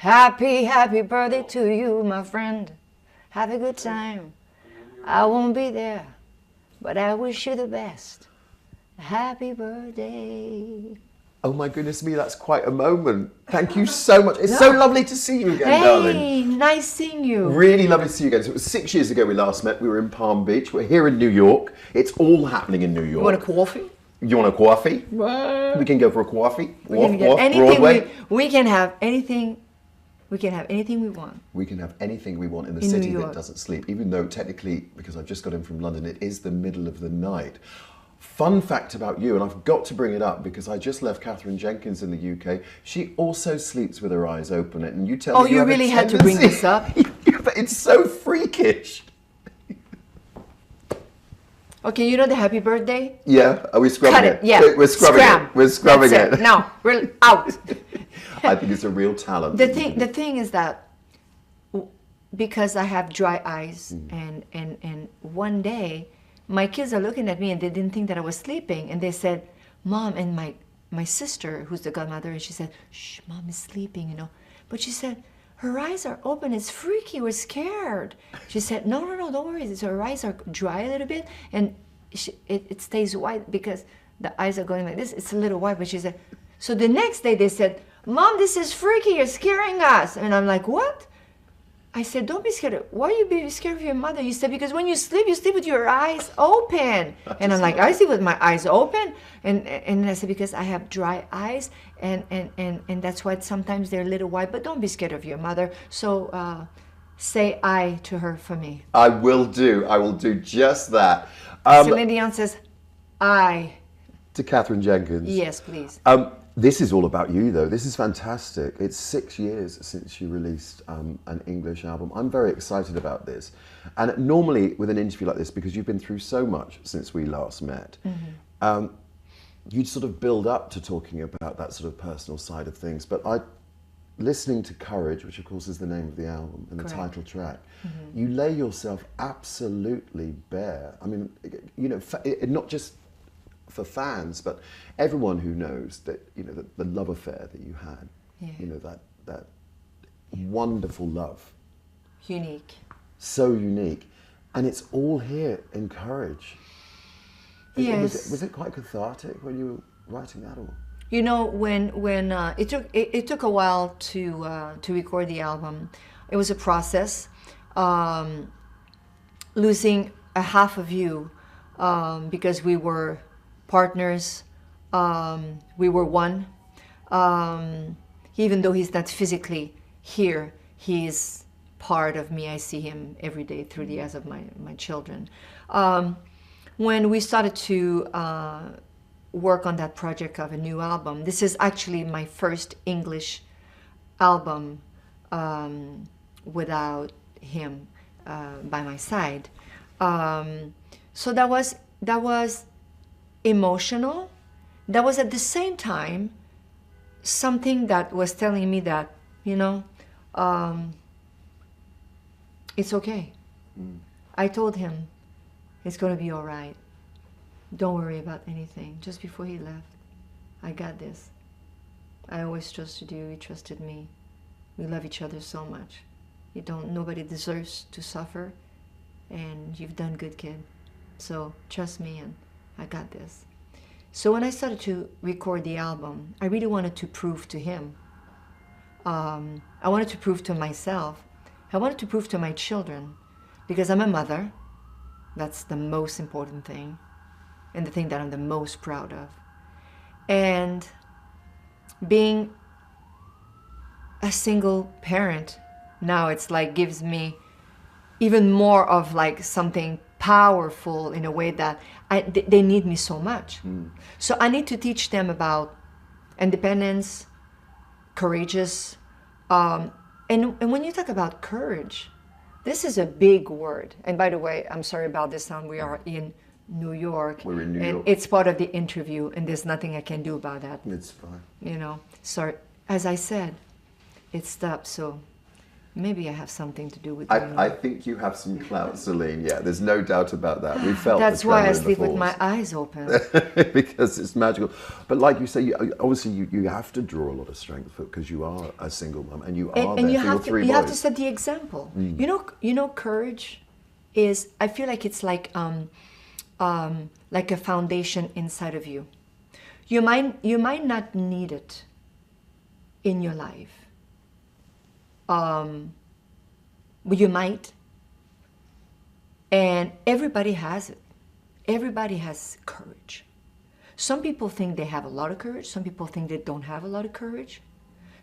Happy birthday to you, my friend. Have a good time. I won't be there, but I wish you the best. Happy birthday. Oh my goodness me, that's quite a moment. Thank you so much. It's so lovely to see you again, darling. Hey, nice seeing you. Really lovely to see you again. So it was 6 years ago we last met. We were in Palm Beach. We're here in New York. It's all happening in New York. You want a coffee? You want a coffee? What? We can go for a coffee. We can get anything. We can have anything. We can have anything we want. We can have anything we want in the In city New that York. doesn't sleep, even though technically, because I've just got in from London, it is the middle of the night. Fun fact about you, and I've got to bring it up because I just left Catherine Jenkins in the UK. She also sleeps with her eyes open, and you tell me you have a really had to bring tendency- this up? But it's so freakish. Okay, you know the happy birthday? Yeah, are we scrubbing Cut it? it. Yeah. We're scrubbing Scram. it. We're scrubbing That's it. No, we're out. I think it's a real talent. The thing is that because I have dry eyes, and one day my kids are looking at me and they didn't think that I was sleeping, and they said, "Mom," and my sister, who's the godmother, and she said, "Shh, Mom is sleeping, you know." But she said, "Her eyes are open. It's freaky. We're scared." She said, "No, don't worry. Her eyes are dry a little bit, and it stays white because the eyes are going like this. It's a little white." But she said, so the next day they said, "Mom, this is freaky. You're scaring us." And I'm like, "What?" I said, "Don't be scared." "Why are you being scared of your mother?" You said, "Because when you sleep with your eyes open." And I'm like, "I sleep with my eyes open." And I said, "Because I have dry eyes, and that's why sometimes they're a little white. But don't be scared of your mother." So say "I" to her for me. I will do. I will do just that. Celine Dion says "I." To Catherine Jenkins. Yes, please. This is all about you, though. This is fantastic. It's 6 years since you released an English album. I'm very excited about this. And normally with an interview like this, because you've been through so much since we last met, you'd sort of build up to talking about that sort of personal side of things. But listening to Courage, which of course is the name of the album and the title track, you lay yourself absolutely bare. I mean, you know, not just for fans, but everyone who knows that, you know, the love affair that you had, you know, that wonderful love. Unique. So unique. And it's all here in Courage. Yes. Was it quite cathartic when you were writing that, or? You know, when it took a while to record the album. It was a process. Losing a half of you because we were partners, we were one. Even though he's not physically here, he is part of me. I see him every day through the eyes of my children. When we started to work on that project of a new album, this is actually my first English album without him by my side. So that was emotional. That was at the same time something that was telling me that, you know, it's okay. I told him it's going to be all right. Don't worry about anything. Just before he left, I got this. I always trusted you. You trusted me. We love each other so much. Nobody deserves to suffer, and you've done good, kid. So trust me, and I got this. So when I started to record the album, I really wanted to prove to him. I wanted to prove to myself. I wanted to prove to my children, because I'm a mother. That's the most important thing, and the thing that I'm the most proud of. And being a single parent now, it's like gives me even more of like something powerful in a way that they need me so much. So I need to teach them about independence, courageous, and when you talk about courage, this is a big word. And by the way, I'm sorry about this sound. We are in New York. We're in New and York. It's part of the interview, and there's nothing I can do about that. It's fine. You know, sorry. As I said, it stopped. So Maybe I have something to do with I think you have some clout, Celine. Yeah, there's no doubt about that. We felt That's the why tremor I in the sleep with force. my eyes open. Because it's magical. But like you say, obviously you have to draw a lot of strength because you are a single mum and you are And there you for your have to, three you boys. have to set the example. You know, courage is, I feel like it's like a foundation inside of you. You might not need it in your life, but you might. And everybody has it. Everybody has courage. Some people think they have a lot of courage. Some people think they don't have a lot of courage.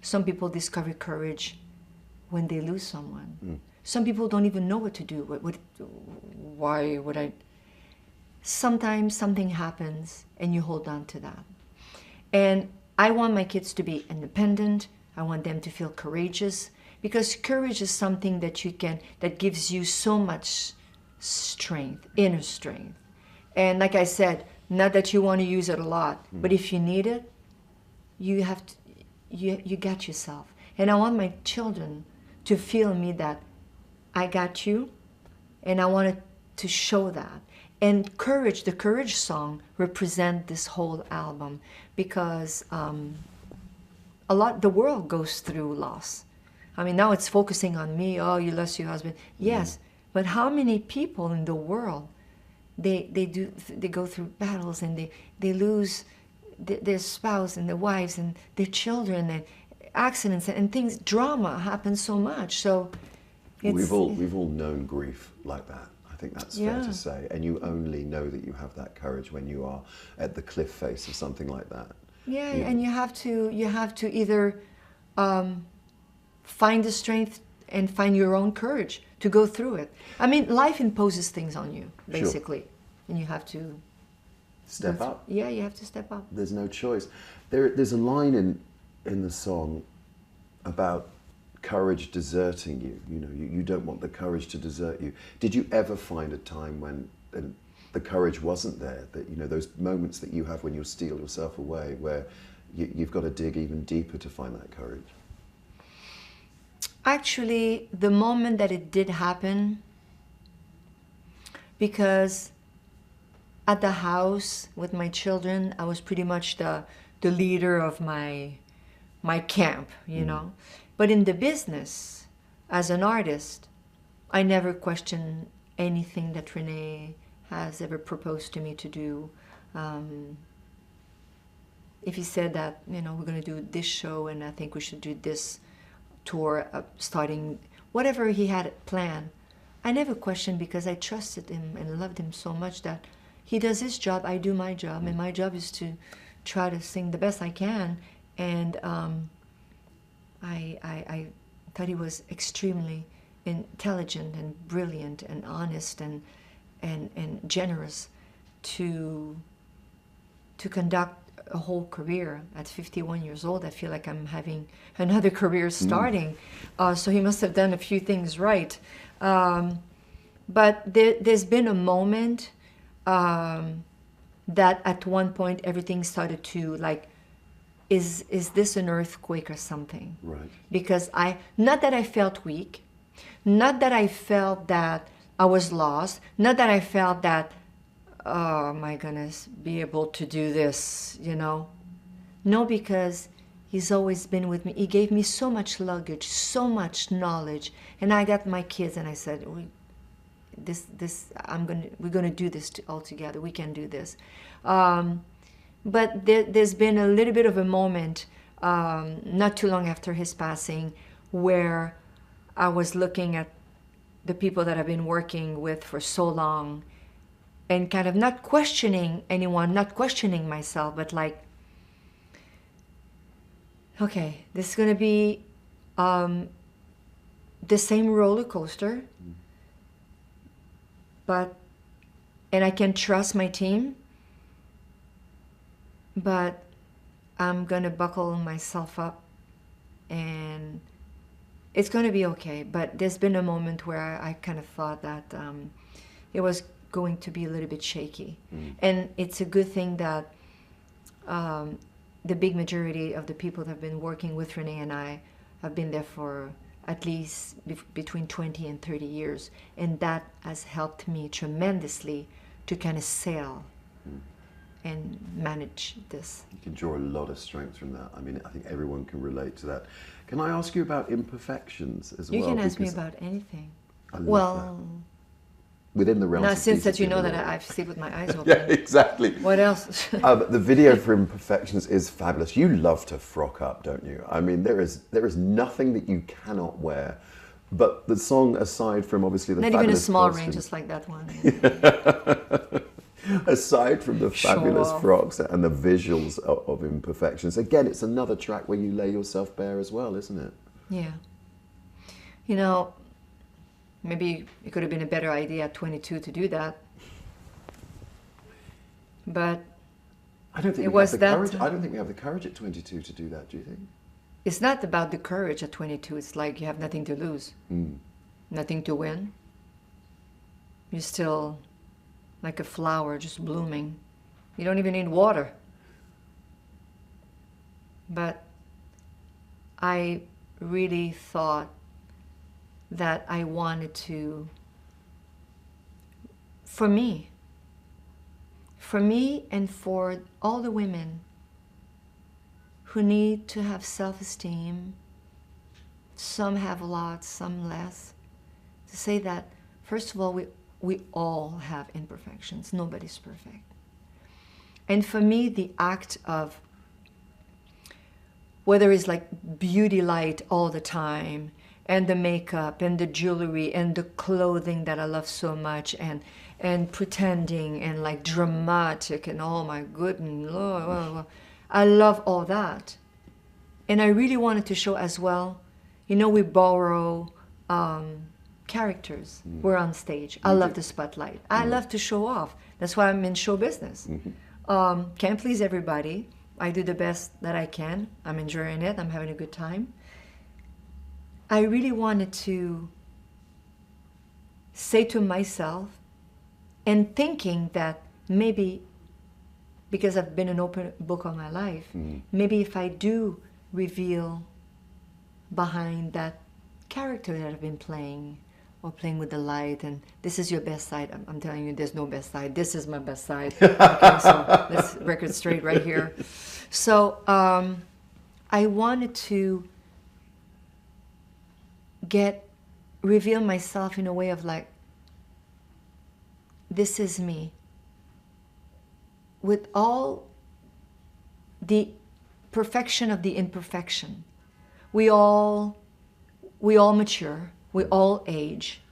Some people discover courage when they lose someone. Some people don't even know what to do. Why would I? Sometimes something happens and you hold on to that. And I want my kids to be independent. I want them to feel courageous, because courage is something that gives you so much strength, inner strength. And like I said, not that you want to use it a lot, but if you need it, you have to, you got yourself. And I want my children to feel me that I got you, and I wanted to show that. And courage, the courage song, represent this whole album, because the world goes through loss. I mean, now it's focusing on me. Oh, you lost your husband. Yes, but how many people in the world, they go through battles and they lose their spouse and their wives and their children, and accidents and things. Drama happens so much. So we've all known grief like that. I think that's fair Yeah. to say. And you only know that you have that courage when you are at the cliff face of something like that. Yeah, and you have to either find the strength and find your own courage to go through it. I mean, life imposes things on you, basically, and you have to Step up. Yeah, you have to step up. There's no choice. There's a line in the song about courage deserting you. You know, you don't want the courage to desert you. Did you ever find a time when the courage wasn't there? That, you know, those moments that you have when you steel yourself away, where you've got to dig even deeper to find that courage? Actually, the moment that it did happen, because at the house with my children, I was pretty much the leader of my camp, you know. But in the business, as an artist, I never questioned anything that René has ever proposed to me to do. If he said that, you know, we're going to do this show and I think we should do this tour, starting whatever he had planned, I never questioned, because I trusted him and loved him so much that he does his job, I do my job, and my job is to try to sing the best I can. And I thought he was extremely intelligent and brilliant and honest and generous to conduct a whole career. At 51 years old, I feel like I'm having another career starting. So he must have done a few things right. But there's been a moment that at one point everything started to, like, is this an earthquake or something? Right. Because not that I felt weak, not that I felt that I was lost, not that I felt that, oh my goodness, be able to do this, you know. No, because he's always been with me. He gave me so much luggage, so much knowledge, and I got my kids and I said, we're gonna do this all together. We can do this. But there's been a little bit of a moment, not too long after his passing, where I was looking at the people that I've been working with for so long, and kind of not questioning anyone, not questioning myself, but like, okay, this is gonna be the same roller coaster, and I can trust my team, but I'm gonna buckle myself up and it's gonna be okay. But there's been a moment where I kind of thought that it was going to be a little bit shaky. And it's a good thing that the big majority of the people that have been working with René and I have been there for at least between 20 and 30 years. And that has helped me tremendously to kind of sail and manage this. You can draw a lot of strength from that. I mean, I think everyone can relate to that. Can I ask you about imperfections as well? You can ask me about anything. I love that. Within the realms now, of since that you know that I sleep with my eyes open. Yeah, exactly. What else? The video for Imperfections is fabulous. You love to frock up, don't you? I mean, there is nothing that you cannot wear. But the song, aside from obviously the not fabulous even a small costume, ring, just like that one. aside from the fabulous frocks and the visuals of Imperfections, again, it's another track where you lay yourself bare as well, isn't it? Yeah. You know, maybe it could have been a better idea at 22 to do that. But I don't think it we was have the that. courage. I don't think we have the courage at 22 to do that. Do you think? It's not about the courage at 22. It's like you have nothing to lose, nothing to win. You're still like a flower just blooming. You don't even need water. But I really thought that I wanted to, for me and for all the women who need to have self-esteem, some have a lot, some less, to say that, first of all, we all have imperfections. Nobody's perfect. And for me, the act of, whether it's like beauty light all the time, and the makeup, and the jewelry, and the clothing that I love so much, and pretending, and like dramatic, and oh my goodness, I love all that. And I really wanted to show as well, you know, we borrow characters. We're on stage. I love the spotlight. I love to show off. That's why I'm in show business. Can't please everybody. I do the best that I can. I'm enjoying it. I'm having a good time. I really wanted to say to myself, and thinking that maybe, because I've been an open book all my life, maybe if I do reveal behind that character that I've been playing, or playing with the light, and this is your best side. I'm telling you, there's no best side. This is my best side. Okay, so let's record straight right here. So I wanted to reveal myself in a way of like, this is me. With all the perfection of the imperfection. We all mature. We all age,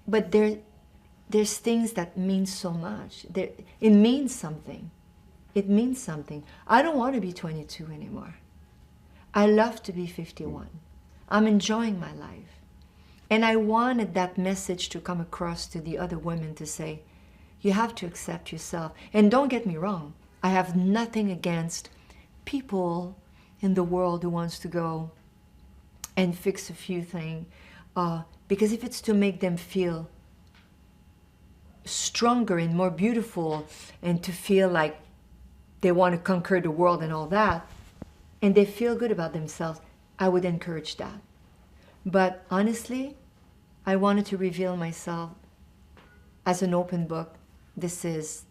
but there's things that mean so much. It means something. It means something. I don't want to be 22 anymore. I love to be 51. I'm enjoying my life. And I wanted that message to come across to the other women to say, you have to accept yourself. And don't get me wrong, I have nothing against people in the world who wants to go and fix a few things, because if it's to make them feel stronger and more beautiful, and to feel like they want to conquer the world and all that, and they feel good about themselves, I would encourage that. But honestly, I wanted to reveal myself as an open book. This is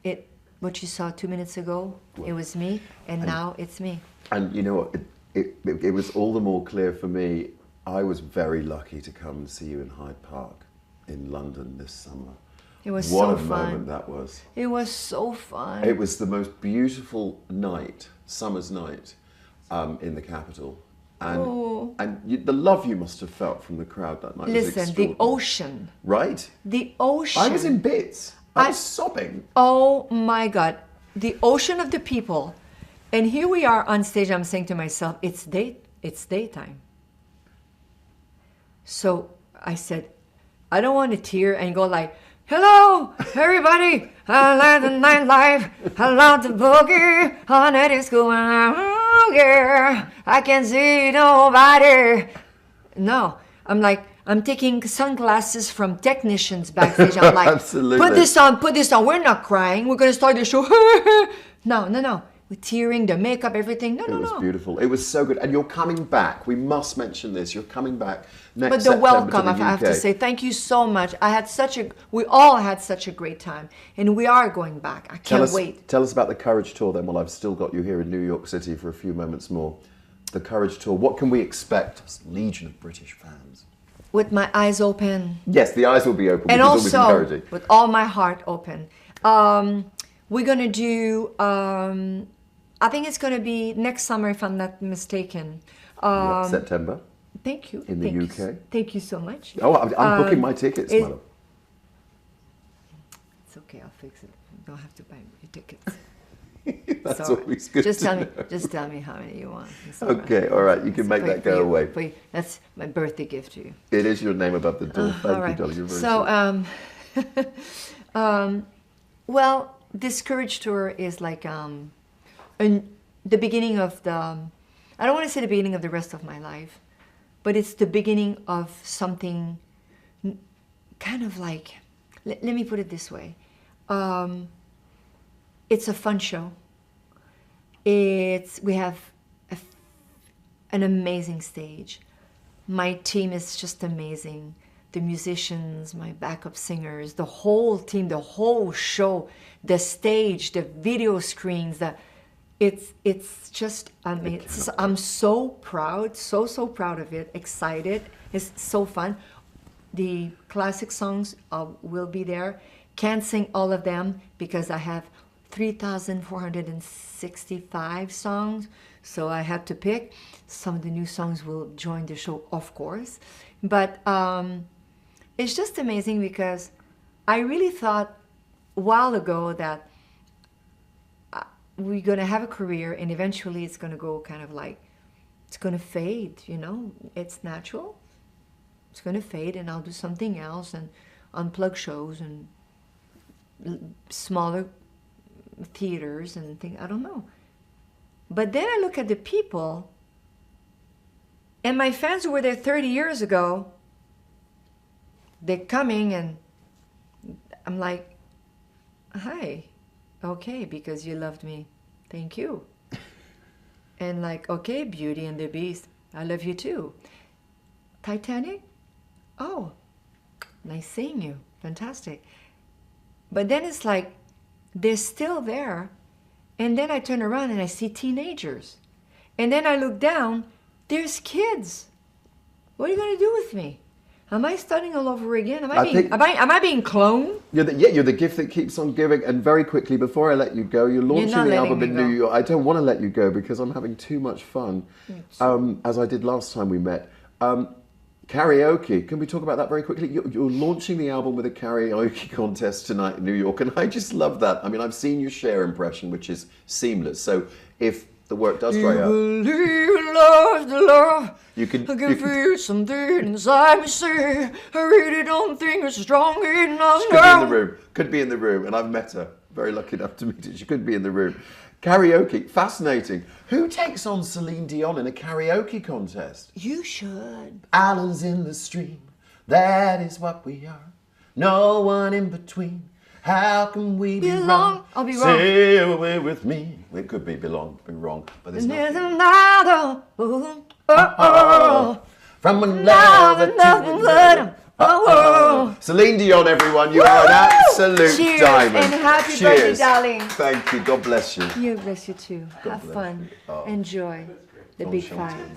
it. What you saw 2 minutes ago, it was me, and now it's me. And you know what? It was all the more clear for me. I was very lucky to come and see you in Hyde Park in London this summer. It was so fun. What a moment that was. It was so fun. It was the most beautiful night, summer's night, in the capital. And the love you must have felt from the crowd that night was extraordinary. The ocean. Right? The ocean. I was in bits. I was sobbing. Oh my God. The ocean of the people. And here we are on stage, I'm saying to myself, it's daytime. So I said, I don't want to tear and go like, hello, everybody, I love the nightlife, I love the boogie, all night is going on, oh yeah, I can see nobody. No, I'm like, I'm taking sunglasses from technicians backstage. I'm like, absolutely. Put this on, we're not crying, we're going to start the show. No. with tearing, the makeup, everything. No, It was beautiful. It was so good. And you're coming back. We must mention this. You're coming back next But the September welcome, to the I have to UK. say, thank you so much. We all had such a great time. And we are going back. I can't wait. Tell us about the Courage Tour then, while I've still got you here in New York City for a few moments more. The Courage Tour. What can we expect? Legion of British fans. With my eyes open. Yes, the eyes will be open, And which is always also, encouraging. with all my heart open. We're going to do, I think it's going to be next summer, if I'm not mistaken. September. Thank you. In the Thank UK. You, thank you so much. Oh, I'm booking my tickets, my love. It's okay, I'll fix it. You don't have to buy your tickets. That's So, always good just to tell know. me, just tell me how many you want. It's all Okay, all right. You can make that go away. That's my birthday gift to you. It is your name above the door. Thank all you, right. darling. You're very So, sweet. well, this Courage Tour is like the beginning of the, I don't want to say the beginning of the rest of my life, but it's the beginning of something kind of like, let me put it this way. It's a fun show. We have an amazing stage. My team is just amazing. The musicians, my backup singers, the whole team, the whole show, the stage, the video screens, it's just amazing. I'm so proud, so proud of it, excited. It's so fun. The classic songs will be there. Can't sing all of them because I have 3,465 songs, so I had to pick. Some of the new songs will join the show, of course. But it's just amazing because I really thought a while ago that we're going to have a career and eventually it's going to go kind of like, it's going to fade, you know? It's natural. It's going to fade and I'll do something else and unplug shows and smaller theaters and things, I don't know. But then I look at the people and my fans who were there 30 years ago, they're coming and I'm like, hi, okay, because you loved me, thank you. And like, okay, Beauty and the Beast, I love you too. Titanic, oh, nice seeing you, fantastic. But then it's like, they're still there. And then I turn around and I see teenagers. And then I look down, there's kids. What are you going to do with me? Am I starting all over again? Am I being cloned? You're the gift that keeps on giving. And very quickly, before I let you go, you're launching the album in New York. I don't want to let you go because I'm having too much fun, as I did last time we met. Karaoke. Can we talk about that very quickly? You're launching the album with a karaoke contest tonight in New York, and I just love that. I mean, I've seen your Cher impression, which is seamless. So if the work does dry up, you can feel something inside me say, I really don't think it's strong enough. She could be in the room. Could be in the room, and I've met her. Very lucky enough to meet her. She could be in the room. Karaoke, fascinating. Who takes on Celine Dion in a karaoke contest? You should. Islands in the stream, that is what we are. No one in between. How can we be wrong? I'll be wrong. Sail away with me. It could be wrong, but there's nothing. From one love to another. Celine Dion, everyone, you are an absolute Cheers diamond. And happy birthday, darling. Thank you. God bless you. You bless you too. God Have bless fun. you. Oh. Enjoy the big Shanti. fight.